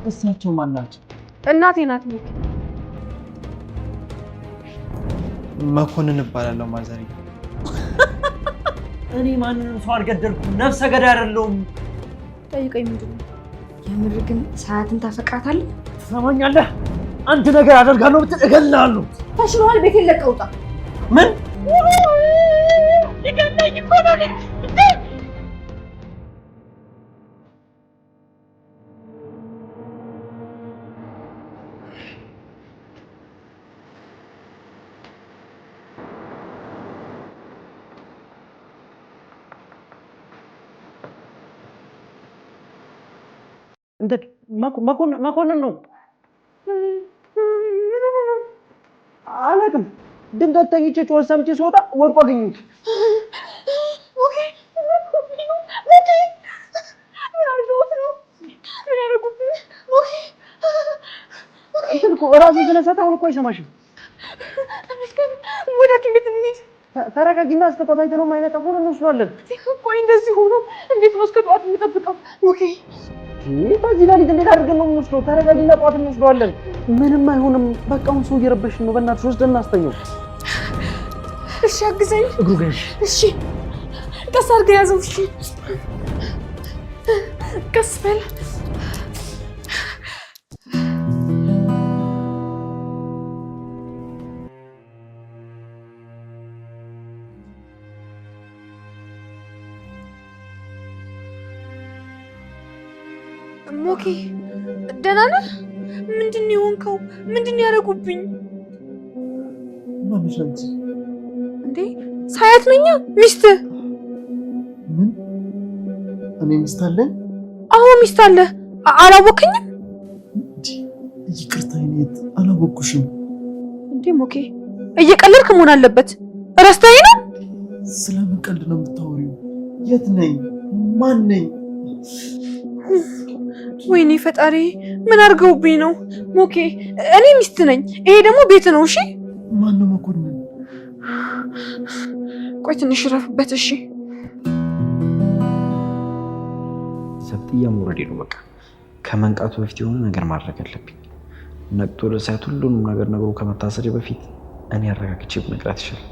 እሳቸው ማን ናቸው? እናቴ ናት። መኮንን እባላለሁ ማዘሪ። እኔ ማንንም ሰው አልገደልኩም፣ ነፍሰ ገዳይ አይደለሁም። ጠይቀኝ። ምንድን ነው? የምር ግን ሰዓትን ታፈቅራታለህ? ትሰማኛለህ? አንድ ነገር አደርጋለሁ ብትል እገልሃለሁ። ተሽሎሃል። ቤቴን ለቀህ ውጣ። ምን? ሊገለኝ እኮ ነው። እንደ መኮንን ነው። አላውቅም። ድንገት ተኝቼ ጮህ ሰምቼ ስወጣ ወድቆ አገኘሁት። እራሱን ስለሰጠ አሁን እኮ አይሰማሽም። ተረጋጊና እስከ ጠዋት አይተነው የማይመጣ ሆኖ እንወስዷለን። ቆይ እንደዚህ ሆኖ እንዴት ነው እስከ ጠዋት የምጠብቀው? በዚህ ሌሊት እንዴት አድርገን ነው የምንወስደው? ተረጋጊና ጠዋት እንወስደዋለን። ምንም አይሆንም። በቃ አሁን ሰው እየረበሽን ነው። በእናትሽ ወስደን እናስተኛው። እሺ አግዘኝ። እግሩ ጋር እሺ፣ ቀስ አድርገህ ያዘው። እሺ ቀስ በል። ሞኬ ደህና ነህ? ምንድን ነው የሆንከው? ምንድን ነው ያደረጉብኝ? ማንሽ አንቺ? እንዴ ሳያት ነኛ ሚስትህ። ምን? እኔ ሚስት አለኝ? አዎ ሚስት አለ። አላወቅኝም? ይቅርታ ይኔት አላወቅኩሽም። እንዴ ሞኬ እየቀለድክ መሆን አለበት። ረስተኸኝ ነው? ስለምን ቀልድ ነው የምታወሪው? የት ነኝ? ማን ነኝ? ወይኔ ፈጣሪ፣ ምን አድርገውብኝ ነው? ሞኬ እኔ ሚስት ነኝ። ይሄ ደግሞ ቤት ነው። እሺ ማን ነው መኮንን? ቆይ ትንሽ ረፍበት። እሺ ሰብጥያ መውረዴ ነው። በቃ ከመንቃቱ በፊት የሆነ ነገር ማድረግ አለብኝ። ነቅቶ ለሳያት ሁሉንም ነገር ነግሮ ከመታሰሪ በፊት እኔ አረጋግቼ ብነግራት ይችላል።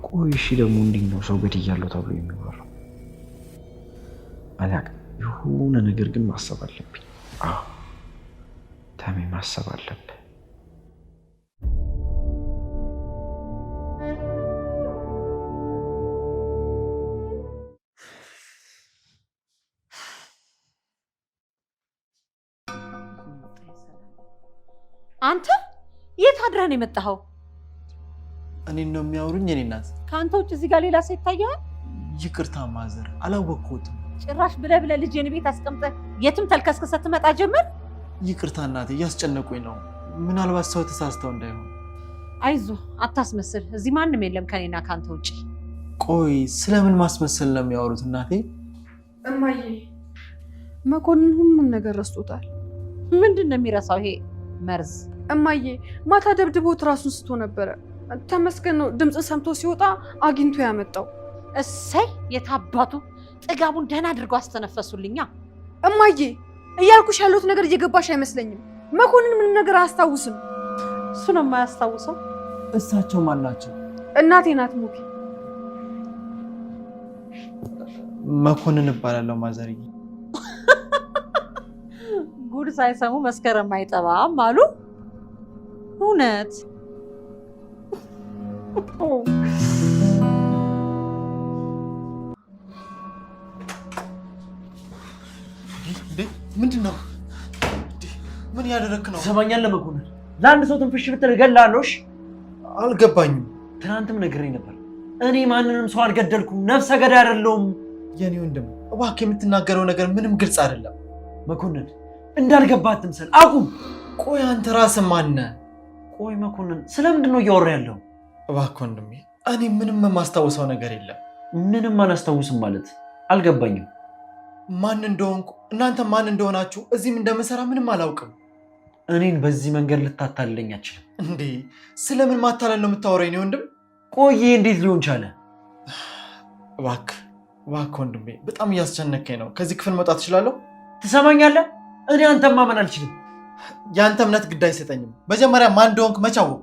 ቆይ እሺ ደግሞ እንዴት ነው ሰው ገድያለሁ ተብሎ የሚወራው? አላውቅም። የሆነ ነገር ግን ማሰብ አለብኝ። አዎ ታሜ ማሰብ አለብህ። አንተ የት አድረህ ነው የመጣኸው? እኔን ነው የሚያወሩኝ? የኔ እናት ከአንተ ውጭ እዚህ ጋር ሌላ ሰው ይታየዋል? ይቅርታ ማዘር፣ አላወቅኩትም። ጭራሽ ብለህ ልጄን ቤት አስቀምጠህ የትም ተልከስክሰህ ትመጣ ጀመር። ይቅርታ እናቴ፣ እያስጨነቁኝ ነው። ምናልባት ሰው ተሳስተው እንዳይሆን። አይዞህ አታስመስል። እዚህ ማንም የለም ከኔና ከአንተ ውጭ። ቆይ ስለምን ማስመሰል ነው የሚያወሩት እናቴ? እማዬ መኮንን ሁሉም ነገር ረስቶታል። ምንድን ነው የሚረሳው ይሄ መርዝ? እማዬ ማታ ደብድቦት ራሱን ስቶ ነበረ። ተመስገን ነው ድምፅ ሰምቶ ሲወጣ አግኝቶ ያመጣው። እሰይ የታባቱ ጥጋቡን ደህና አድርገው አስተነፈሱልኛ። እማዬ እያልኩሽ ያለሁት ነገር እየገባሽ አይመስለኝም። መኮንን ምንም ነገር አያስታውስም። እሱ ነው የማያስታውሰው። እሳቸው ማን ናቸው? እናቴ ናት። ሞኬ መኮንን እባላለሁ ማዘርዬ። ጉድ ሳይሰሙ መስከረም አይጠባም አሉ። እውነት ምንድን ነው? ምን ያደረክ ነው? ትሰማኛለህ መኮንን? ለአንድ ሰው ትንፍሽ ብትል እገልሃለሁ። አልገባኝም። ትናንትም ነግሬህ ነበር። እኔ ማንንም ሰው አልገደልኩም፣ ነፍሰ ገዳይ አይደለሁም። የኔ ወንድም እባክህ፣ የምትናገረው ነገር ምንም ግልጽ አይደለም። መኮንን እንዳልገባህ አትምሰል፣ አቁም። ቆይ አንተ ራስህ ማን ነህ? ቆይ መኮንን ስለምንድን ነው እያወራህ ያለው? እባክህ ወንድሜ፣ እኔ ምንም የማስታውሰው ነገር የለም። ምንም አላስታውስም ማለት አልገባኝም። ማን እንደሆንኩ እናንተ ማን እንደሆናችሁ እዚህም እንደምሰራ ምንም አላውቅም። እኔን በዚህ መንገድ ልታታልለኝ አትችልም። እንዴ ስለምን ማታለል ነው የምታወራኝ? እኔ ወንድም ቆይ እንዴት ሊሆን ቻለ? እባክህ ወንድሜ፣ በጣም እያስጨነቀኝ ነው። ከዚህ ክፍል መውጣት እችላለሁ? ትሰማኛለህ? እኔ አንተን ማመን አልችልም። ያንተ እምነት ግድ አይሰጠኝም። መጀመሪያ ማን እንደሆንክ መች አወቅኩ?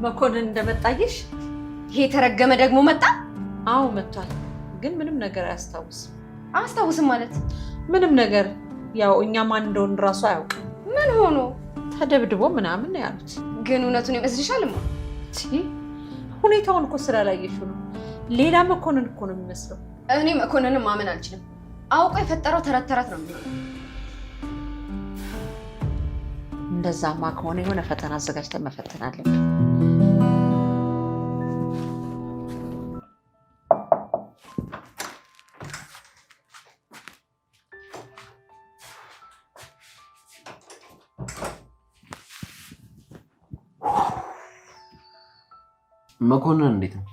መኮንን እንደመጣየሽ? ይሄ የተረገመ ደግሞ መጣ? አዎ መጥቷል፣ ግን ምንም ነገር አያስታውስም። አያስታውስም ማለት? ምንም ነገር፣ ያው እኛ ማን እንደሆን እራሱ አያውቅም። ምን ሆኖ? ተደብድቦ ምናምን ነው ያሉት። ግን እውነቱን ይመስልሻል? ሁኔታውን እኮ ስላላየሽው ነው። ሌላ መኮንን እኮ ነው የሚመስለው። እኔ መኮንንን ማመን አልችልም። አውቆ የፈጠረው ተረት ተረት ነው የሚሆነው። እንደዛማ ከሆነ የሆነ ፈተና አዘጋጅተን መፈተን አለብን። መኮንን እንዴት ነው?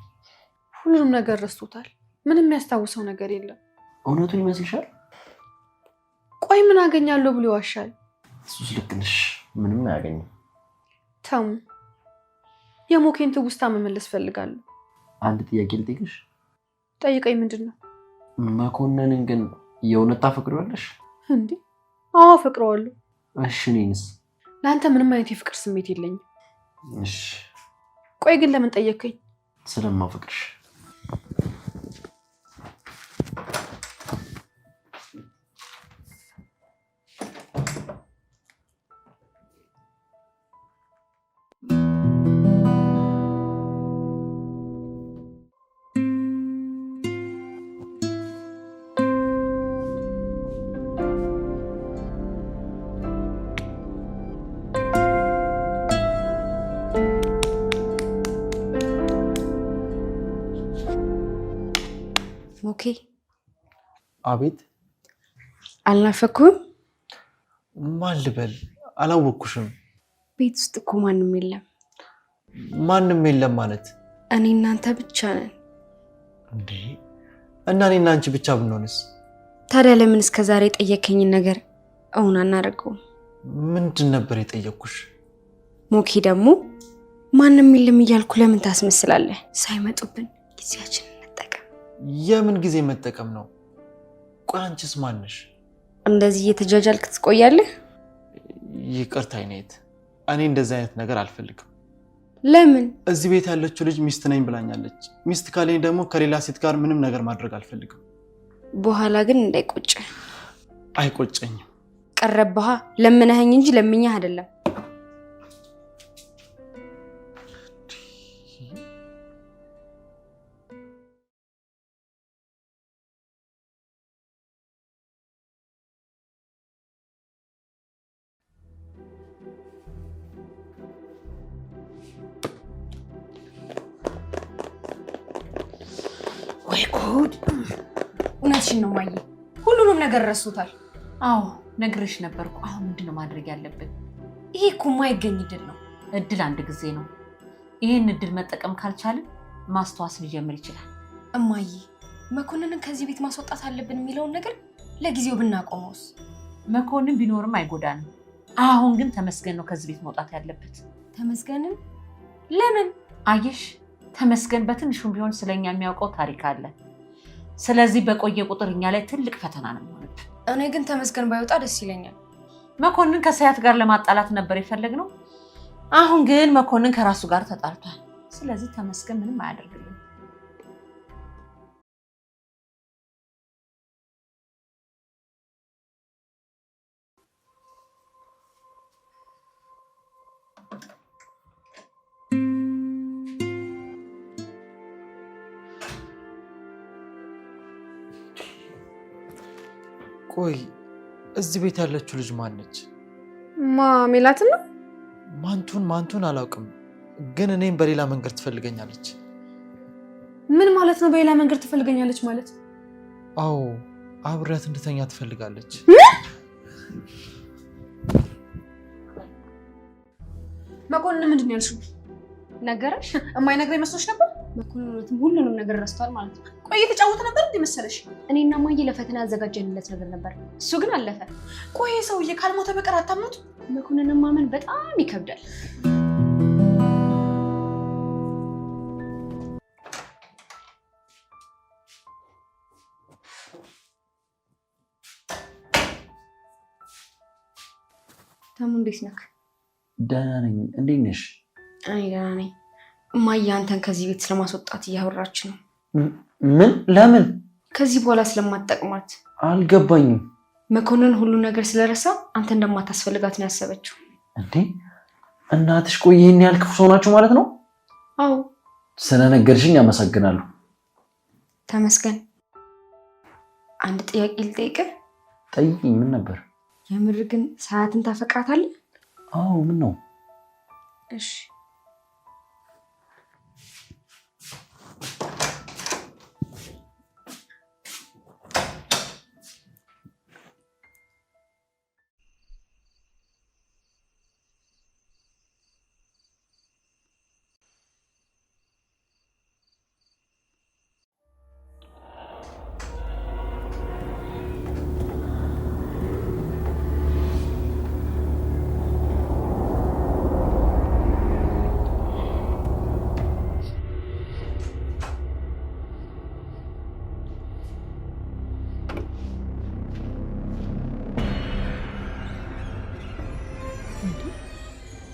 ሁሉንም ነገር ረስቶታል። ምንም የሚያስታውሰው ነገር የለም። እውነቱን ይመስልሻል? ቆይ ምን አገኛለሁ ብሎ ይዋሻል? እሱስ ልክ ነሽ፣ ምንም አያገኝም። ተሙ፣ የሞኬን ትውስታ መመለስ ፈልጋለሁ። አንድ ጥያቄ ልጠይቅሽ? ጠይቀኝ። ምንድን ነው? መኮንንን ግን የእውነት ታፈቅሪዋለሽ? እንዴ? አዎ አፈቅረዋለሁ። እሺ እኔንስ? ለአንተ ምንም አይነት የፍቅር ስሜት የለኝም። እሺ። ቆይ ግን ለምን ጠየቅከኝ? ስለማፈቅርሽ። ኦኬ። አቤት። አልናፈኩም? ማን ልበል? አላወቅኩሽም። ቤት ውስጥ እኮ ማንም የለም። ማንም የለም ማለት? እኔ እናንተ ብቻ ነን። እንዴ? እና እኔና አንቺ ብቻ ብንሆንስ? ታዲያ ለምን እስከዛሬ የጠየከኝን ነገር እውን አናደርገውም? ምንድን ነበር የጠየቅኩሽ? ሞኬ ደግሞ ማንም የለም እያልኩ ለምን ታስመስላለህ? ሳይመጡብን ጊዜያችንን እንጠቀም። የምን ጊዜ መጠቀም ነው? ቆይ አንቺስ ማንሽ? እንደዚህ እየተጃጃልክ ትቆያለህ? ይቅርታ አይኔት፣ እኔ እንደዚህ አይነት ነገር አልፈልግም። ለምን? እዚህ ቤት ያለችው ልጅ ሚስት ነኝ ብላኛለች። ሚስት ካለኝ ደግሞ ከሌላ ሴት ጋር ምንም ነገር ማድረግ አልፈልግም። በኋላ ግን እንዳይቆጭ። አይቆጨኝም። ቀረብሃ። ለምነኸኝ እንጂ ለምኛህ አይደለም። ወይ ጉድ! እውነትሽን ነው ማየ፣ ሁሉንም ነገር ረሱታል። አዎ ነግሬሽ ነበርኩ። አሁን ምንድነው ማድረግ ያለብን? ይሄ እኮ የማይገኝ እድል ነው። እድል አንድ ጊዜ ነው። ይህን እድል መጠቀም ካልቻልን ማስተዋስ ሊጀምር ይችላል። እማዬ፣ መኮንንን ከዚህ ቤት ማስወጣት አለብን የሚለውን ነገር ለጊዜው ብናቆመውስ? መኮንን ቢኖርም አይጎዳንም። አሁን ግን ተመስገን ነው ከዚህ ቤት መውጣት ያለበት። ተመስገንን? ለምን? አየሽ፣ ተመስገን በትንሹም ቢሆን ስለኛ የሚያውቀው ታሪክ አለ። ስለዚህ በቆየ ቁጥር እኛ ላይ ትልቅ ፈተና ነው የሚሆንብን። እኔ ግን ተመስገን ባይወጣ ደስ ይለኛል። መኮንን ከሰያት ጋር ለማጣላት ነበር የፈለግነው። አሁን ግን መኮንን ከራሱ ጋር ተጣልቷል። ስለዚህ ተመስገን ምንም አያደርግልንም። ቆይ እዚህ ቤት ያለችው ልጅ ማን ነች? ሜላትን ነው? ማንቱን አላውቅም፣ ግን እኔም በሌላ መንገድ ትፈልገኛለች። ምን ማለት ነው? በሌላ መንገድ ትፈልገኛለች ማለት? አዎ አብሬያት እንድተኛ ትፈልጋለች። መኮንን ምንድን ነው ያልሽው? ነገረሽ? የማይነግረኝ መስሎሽ ነበር? መኮንኑትም ሁሉንም ነገር ረስቷል ማለት ነው። ቆይ እየተጫወተ ነበር እንዴ መሰለሽ? እኔና ማዬ ለፈተና ያዘጋጀንለት ነገር ነበር። እሱ ግን አለፈ። ቆይ ሰውዬ ካልሞተ በቀር አታምኑት? መኮንንን ማመን በጣም ይከብዳል። ታሙ እንዴት ነህ? ደህና ነኝ። እንዴት ነሽ? እኔ ደህና ነኝ። ማዬ አንተን ከዚህ ቤት ስለማስወጣት እያወራች ነው። ምን? ለምን? ከዚህ በኋላ ስለማትጠቅማት። አልገባኝም። መኮንን ሁሉ ነገር ስለረሳ አንተ እንደማታስፈልጋት ነው ያሰበችው። እንዴ እናትሽ ቆይ ይሄን ያህል ክፉ ሰው ናቸው ማለት ነው? አዎ። ስለነገርሽኝ አመሰግናለሁ። ተመስገን። አንድ ጥያቄ ልጠይቅህ? ጠይቂኝ። ምን ነበር? የምር ግን ሰዓትን ታፈቅራታለህ? አዎ። ምን ነው? እሺ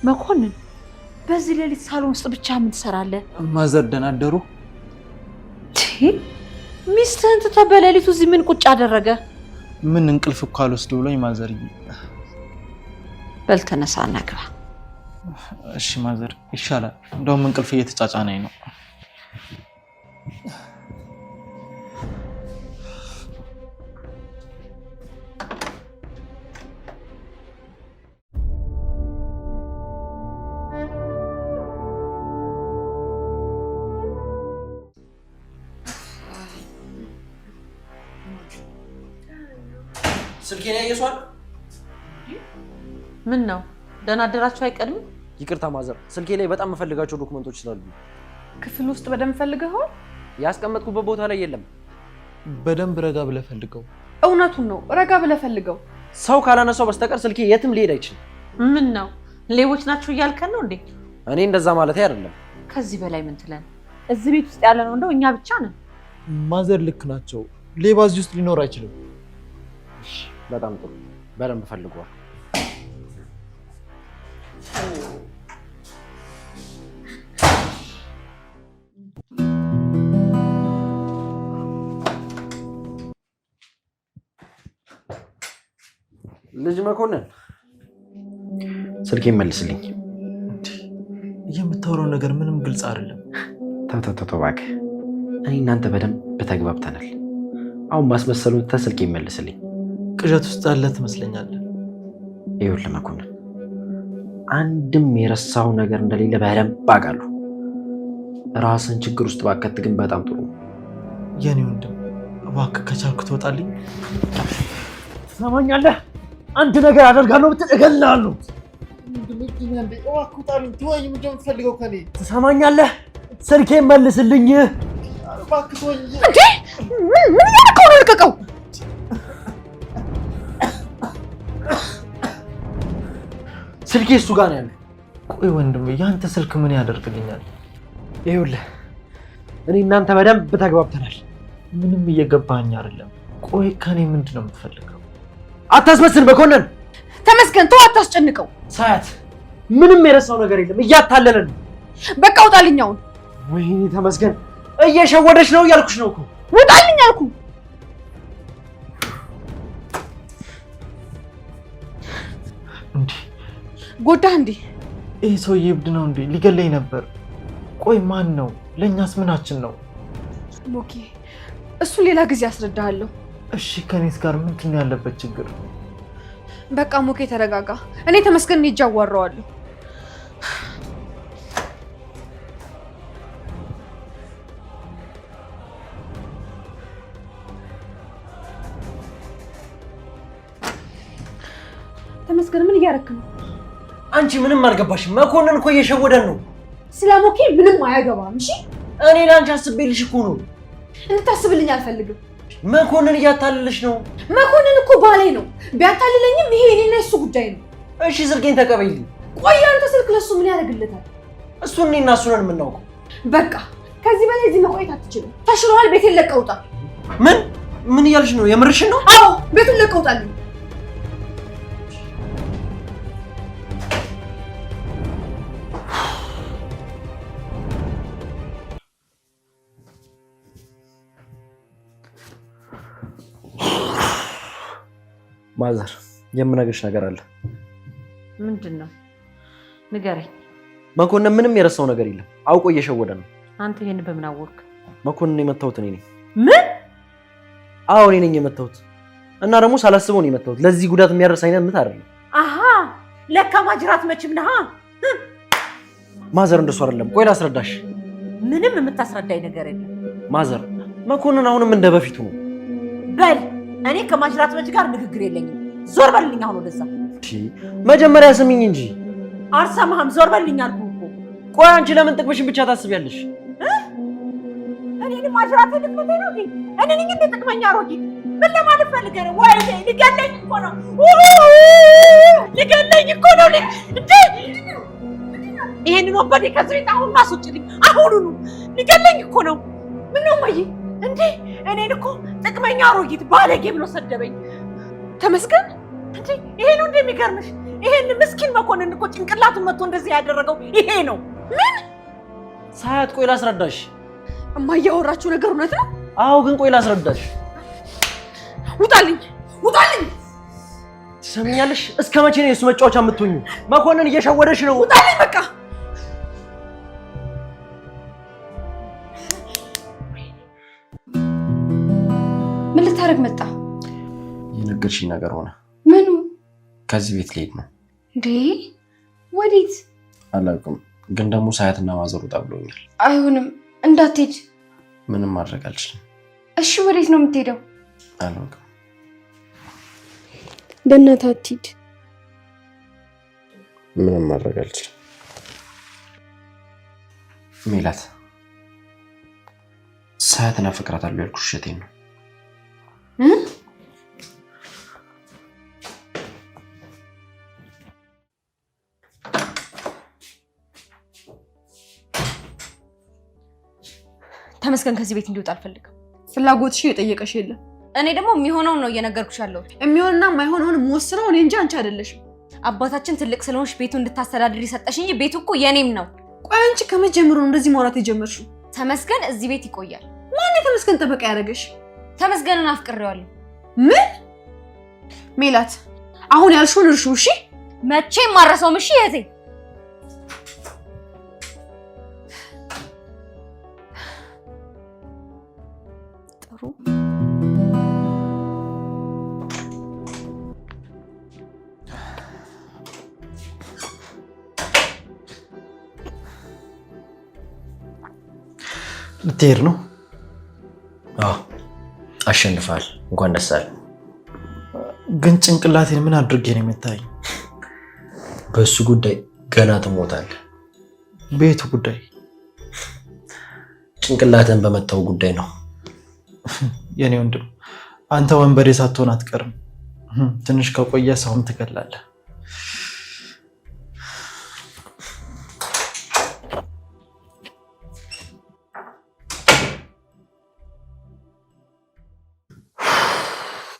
መኮንን በዚህ ሌሊት ሳሎን ውስጥ ብቻ ምን ትሰራለህ? ማዘር ደህና አደሩ? ሚስትህን ትተህ በሌሊቱ እዚህ ምን ቁጭ አደረገ? ምን እንቅልፍ እኮ አልወስድ ብሎኝ ማዘር። በል ተነሳና ግባ። እሺ ማዘር ይሻላል። እንደውም እንቅልፍ እየተጫጫነኝ ነው። ስልኬን ያየሷል? ምን ነው ደህና አደራችሁ አይቀድም? ይቅርታ ማዘር፣ ስልኬ ላይ በጣም የምፈልጋቸው ዶክመንቶች ስላሉ። ክፍል ውስጥ በደንብ ፈልገኸዋል? ያስቀመጥኩበት ቦታ ላይ የለም። በደንብ ረጋ ብለህ ፈልገው። እውነቱን ነው፣ ረጋ ብለህ ፈልገው። ሰው ካላነሳው በስተቀር ስልኬ የትም ሊሄድ አይችልም። ምን ነው ሌቦች ናችሁ እያልከን ነው እንዴ? እኔ እንደዛ ማለት አይደለም። ከዚህ በላይ ምን ትለን? እዚህ ቤት ውስጥ ያለ ነው እንደው እኛ ብቻ ነን። ማዘር ልክ ናቸው። ሌባ እዚህ ውስጥ ሊኖር አይችልም። በጣም ጥሩ፣ በደንብ ፈልገዋል። ልጅ መኮንን ስልኬን መልስልኝ። የምታወራው ነገር ምንም ግልጽ አይደለም። ተው እባክህ። እኔ እናንተ በደንብ ተግባብተናል። አሁን ማስመሰሉን ትተህ ስልኬን መልስልኝ። ቅዠት ውስጥ ያለ ትመስለኛለህ። ይኸውልህ መኮንን፣ አንድም የረሳው ነገር እንደሌለ በደንብ አውቃለሁ። ራስን ችግር ውስጥ ባከት ግን በጣም ጥሩ። የኔ ወንድም እባክህ ከቻልክ ትወጣልኝ። ትሰማኛለህ? አንድ ነገር አደርጋለሁ ብትል እገልሃለሁ። ትሰማኛለህ? ስልኬን መልስልኝ። ምን ያደረከው ነው? ልቀቀው። ስልኬ እሱ ጋር ነው ያለው። ቆይ ወንድም፣ ያንተ ስልክ ምን ያደርግልኛል? ይኸውልህ እኔ እናንተ በደንብ ተግባብተናል። ምንም እየገባኝ አይደለም። ቆይ ከኔ ምንድን ነው የምትፈልገው? አታስመስል መኮንን። ተመስገን፣ ተው፣ አታስጨንቀው። ሳያት ምንም የረሳው ነገር የለም፣ እያታለለን ነው። በቃ ውጣልኝ አሁን። ወይኔ ተመስገን፣ እየሸወደች ነው እያልኩሽ ነው እኮ። ውጣልኝ አልኩ። እንዴ ጎዳህ እንዴ? ይህ ሰውዬ እብድ ነው እንዴ? ሊገለኝ ነበር። ቆይ ማን ነው? ለእኛስ ምናችን ነው? ሞኬ፣ እሱ ሌላ ጊዜ አስረዳሃለሁ። እሺ ከኔስ ጋር ምንድን ነው ያለበት ችግር? በቃ ሞኬ ተረጋጋ። እኔ ተመስገን ሄጄ አዋራዋለሁ። ተመስገን ምን እያደረክ ነው? አንቺ ምንም አልገባሽም። መኮንን እኮ እየሸወደን ነው። ስለ ሞኬ ምንም አያገባም። እሺ እኔ ላንቺ አስቤልሽ እኮ ነው። እንድታስብልኝ አልፈልግም። መኮንን እያታለለሽ ነው። መኮንን እኮ ባሌ ነው። ቢያታልለኝም ይሄ እኔና እሱ ጉዳይ ነው። እሺ ስልኬን ተቀበይልኝ። ቆይ አንተ ስልክ ለሱ ምን ያደርግለታል? እሱን እኔና እሱ ነን የምናውቀው። በቃ ከዚህ በላይ እዚህ መቆየት አትችልም። ተሽሎሃል። ቤቴን ለቀህ ውጣ። ምን እያልሽ ነው? የምርሽን ነው? አዎ ቤቱን ለቀህ ውጣልኝ። ማዘር የምነግርሽ ነገር አለ። ምንድን ነው? ንገረኝ። መኮንን ምንም የረሳው ነገር የለም። አውቆ እየሸወደ ነው። አንተ ይሄን በምን አወቅህ? መኮንን የመታሁት እኔ ነኝ። ምን? አዎ እኔ ነኝ የመታሁት። እና ደግሞ ሳላስበው ነው የመታሁት። ለዚህ ጉዳት የሚያደርስ አይነት ምት አይደለም። አሃ ለካ ማጅራት መችም ነህ። ማዘር እንደሱ አይደለም። ቆይ ላስረዳሽ። ምንም የምታስረዳኝ ነገር የለም። ማዘር መኮንን አሁንም እንደ በፊቱ ነው። በል እኔ ከማጅራት መች ጋር ንግግር የለኝም። ዞር በልልኝ አሁን ወደዛ። መጀመሪያ ስሚኝ እንጂ። አልሰማህም? ዞር በልልኝ አልኩህ እኮ። ቆይ አንቺ ለምን ጥቅምሽን ብቻ ታስቢያለሽ? እኔን ማጅራት ልትመታኝ ነው እንዴ? እኔ ነኝ እንደ ጥቅመኛ አሮጊት? ምን ለማለት ፈልገህ ነው? ወይ ሊገለኝ እኮ ነው። ሊገለኝ እኮ ነው እንዴ! ይሄንን ወንበዴ ከዚህ ቤት አሁን አስወጪልኝ። አሁኑኑ ሊገለኝ እኮ ነው። ምን ነው ማይ እንዴ? እኔን እኮ ጥቅመኛ አሮጊት ባለጌ ብሎ ሰደበኝ። ተመስገን እንዴ! ይሄ ነው እንደሚገርምሽ? ይሄን ምስኪን መኮንን እኮ ጭንቅላቱን መጥቶ እንደዚህ ያደረገው ይሄ ነው። ምን ሳያት? ቆይ ላስረዳሽ። እማዬ ያወራችሁ ነገር እውነት ነው? አዎ፣ ግን ቆይ ላስረዳሽ። ውጣልኝ! ውጣልኝ! ትሰሚኛለሽ? እስከ መቼ ነው የሱ መጫወቻ የምትሆኚው? መኮንን እየሸወደሽ ነው። ውጣልኝ በቃ። ምን ልታረግ መጣ? የነገርሽኝ ነገር ሆነ። ምኑ? ከዚህ ቤት ልሄድ ነው። እንዴ ወዴት? አላውቅም፣ ግን ደግሞ ሳያትና ማዘሩ ብሎኛል። አይሆንም፣ እንዳትሄድ። ምንም ማድረግ አልችልም። እሺ ወዴት ነው የምትሄደው? አላውቅም። በእናትህ አትሂድ። ምንም ማድረግ አልችልም። ሜላት፣ ሳያትና ፍቅራታለሁ ያልኩሽ እሸቴን ነው። ተመስገን ከዚህ ቤት እንዲወጣ አልፈልግም። ፍላጎትሽን የጠየቀሽ የለም። እኔ ደግሞ የሚሆነውን ነው እየነገርኩሽ ያለሁት። የሚሆንና የማይሆነውን የምወስነው እኔ እንጂ አንቺ አይደለሽም። አባታችን ትልቅ ስለሆንሽ ቤቱ እንድታስተዳድሪ ሰጠሽ እንጂ ቤቱ እኮ የኔም ነው። ቆይ አንቺ ከመጀመሩ ነው እንደዚህ ማውራት የጀመርሽው? ተመስገን እዚህ ቤት ይቆያል። ማን የተመስገን ጠበቃ ያደረገሽ? ተመስገንን አፍቅሬዋለሁ። ምን? ሜላት አሁን ያልሽውን እርሹ። እሺ መቼም ማረሰውም። እሺ እህቴ። ጥሩ ልትሄድ ነው? አዎ አሸንፋል። እንኳን ደስ አለ። ግን ጭንቅላቴን ምን አድርጌ ነው የምታይ? በሱ ጉዳይ ገና ትሞታለህ። ቤቱ ጉዳይ ጭንቅላትን በመታው ጉዳይ ነው። የኔ ወንድም አንተ ወንበዴ ሳትሆን አትቀርም። ትንሽ ከቆየ ሰውም ትገላለህ።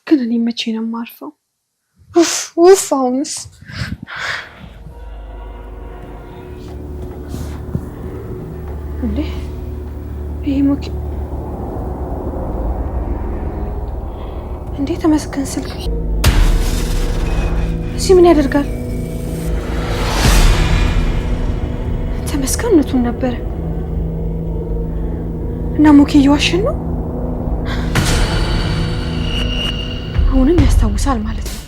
ግን እኔ መቼ ነው የማርፈው? ኡፍ አሁንስ እንዴ ይሄ ሞኪ እንዴ ተመስገን ስልክ እዚህ ምን ያደርጋል? ተመስገን እውነቱን ነበረ እና ሞኪ እየዋሸን ነው። አሁንም ያስታውሳል ማለት ነው።